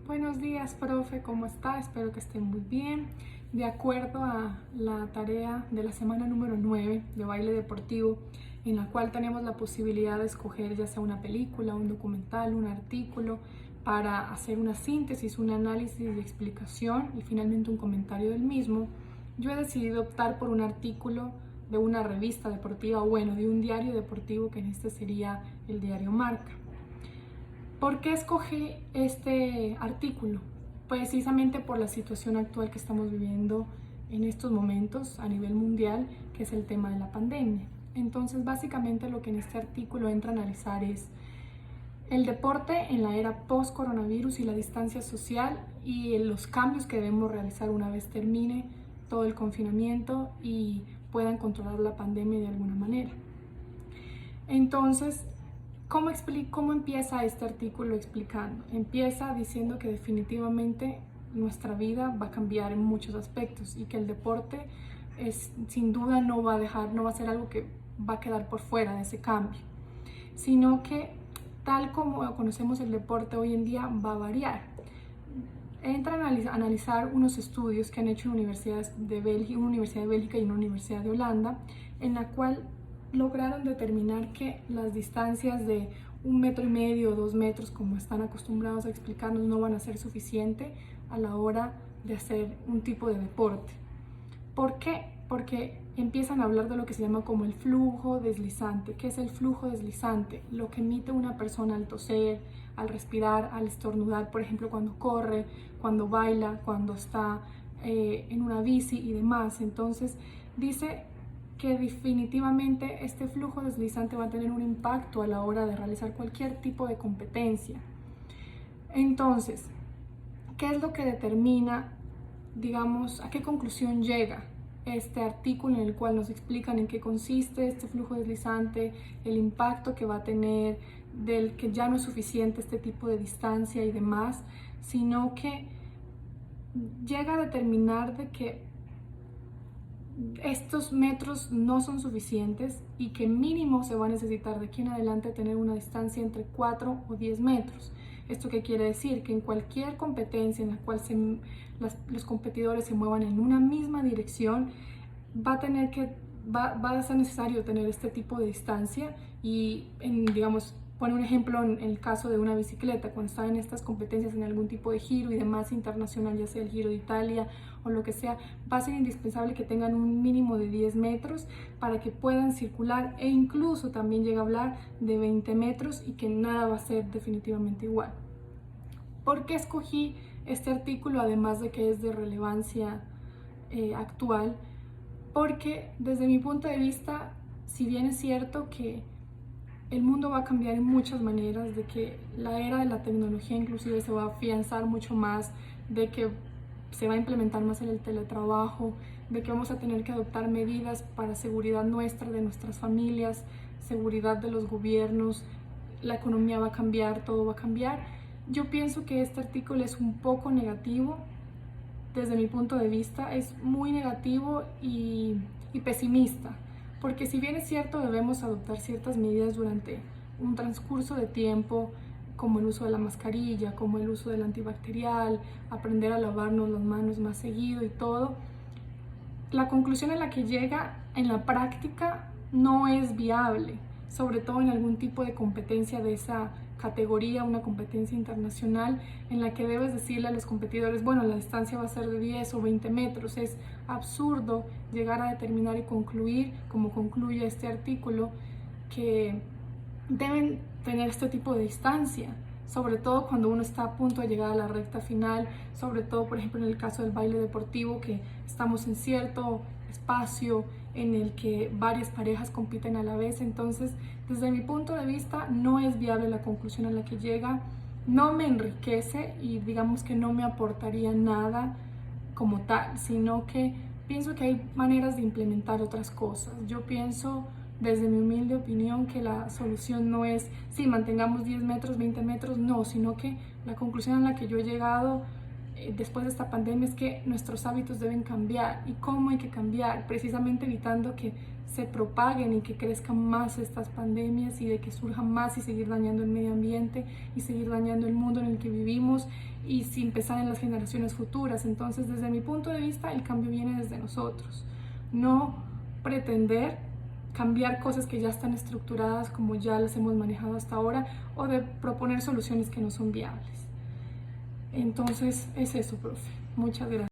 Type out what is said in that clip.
Buenos días, profe, ¿cómo está? Espero que esté muy bien. De acuerdo a la tarea de la semana número 9 de baile deportivo, en la cual tenemos la posibilidad de escoger ya sea una película, un documental, un artículo, para hacer una síntesis, un análisis y explicación y finalmente un comentario del mismo, yo he decidido optar por un artículo de una revista deportiva, de un diario deportivo, que en este sería el diario Marca. ¿Por qué escogí este artículo? Precisamente por la situación actual que estamos viviendo en estos momentos a nivel mundial, que es el tema de la pandemia. Entonces, básicamente lo que en este artículo entra a analizar es el deporte en la era post-coronavirus y la distancia social y los cambios que debemos realizar una vez termine todo el confinamiento y puedan controlar la pandemia de alguna manera. Entonces, ¿cómo empieza este artículo explicando? Empieza diciendo que definitivamente nuestra vida va a cambiar en muchos aspectos y que el deporte sin duda no va a ser algo que va a quedar por fuera de ese cambio, sino que tal como conocemos el deporte hoy en día va a variar. Entra a analizar unos estudios que han hecho universidades de Bélgica, una universidad de Bélgica y una universidad de Holanda, en la cual lograron determinar que las distancias de 1,5 metros o 2 metros, como están acostumbrados a explicarnos, no van a ser suficientes a la hora de hacer un tipo de deporte. ¿Por qué? Porque empiezan a hablar de lo que se llama como el flujo deslizante. ¿Qué es el flujo deslizante? Lo que emite una persona al toser, al respirar, al estornudar, por ejemplo, cuando corre, cuando baila, cuando está en una bici y demás. Entonces, dice que definitivamente este flujo deslizante va a tener un impacto a la hora de realizar cualquier tipo de competencia. Entonces, ¿qué es lo que determina, digamos, a qué conclusión llega este artículo en el cual nos explican en qué consiste este flujo deslizante, el impacto que va a tener, del que ya no es suficiente este tipo de distancia y demás, sino que llega a determinar de que estos metros no son suficientes y que mínimo se va a necesitar de aquí en adelante tener una distancia entre 4 o 10 metros. ¿Esto qué quiere decir? Que en cualquier competencia en la cual los competidores se muevan en una misma dirección, va a ser necesario tener este tipo de distancia y, digamos, pone un ejemplo en el caso de una bicicleta, cuando está en estas competencias en algún tipo de giro y demás internacional, ya sea el Giro de Italia o lo que sea, va a ser indispensable que tengan un mínimo de 10 metros para que puedan circular, e incluso también llega a hablar de 20 metros y que nada va a ser definitivamente igual. ¿Por qué escogí este artículo, además de que es de relevancia actual? Porque desde mi punto de vista, si bien es cierto que el mundo va a cambiar en muchas maneras, de que la era de la tecnología inclusive se va a afianzar mucho más, de que se va a implementar más en el teletrabajo, de que vamos a tener que adoptar medidas para seguridad nuestra, de nuestras familias, seguridad de los gobiernos, la economía va a cambiar, todo va a cambiar. Yo pienso que este artículo es un poco negativo. Desde mi punto de vista es muy negativo y pesimista, porque si bien es cierto debemos adoptar ciertas medidas durante un transcurso de tiempo, como el uso de la mascarilla, como el uso del antibacterial, aprender a lavarnos las manos más seguido y todo, la conclusión en la que llega en la práctica no es viable, sobre todo en algún tipo de competencia de esa categoría, una competencia internacional en la que debes decirle a los competidores, bueno, la distancia va a ser de 10 o 20 metros. Es absurdo llegar a determinar y concluir, como concluye este artículo, que deben tener este tipo de distancia, sobre todo cuando uno está a punto de llegar a la recta final, sobre todo, por ejemplo, en el caso del baile deportivo, que estamos en cierto espacio en el que varias parejas compiten a la vez. Entonces, desde mi punto de vista, no es viable la conclusión a la que llega, no me enriquece y digamos que no me aportaría nada como tal, sino que pienso que hay maneras de implementar otras cosas. Yo pienso, desde mi humilde opinión, que la solución no es si mantengamos 10 metros, 20 metros, no, sino que la conclusión a la que yo he llegado después de esta pandemia es que nuestros hábitos deben cambiar. ¿Y cómo hay que cambiar? Precisamente evitando que se propaguen y que crezcan más estas pandemias y de que surjan más y seguir dañando el medio ambiente y seguir dañando el mundo en el que vivimos y sin pensar en las generaciones futuras. Entonces, desde mi punto de vista, el cambio viene desde nosotros. No pretender cambiar cosas que ya están estructuradas como ya las hemos manejado hasta ahora o de proponer soluciones que no son viables. Entonces, es eso, profe. Muchas gracias.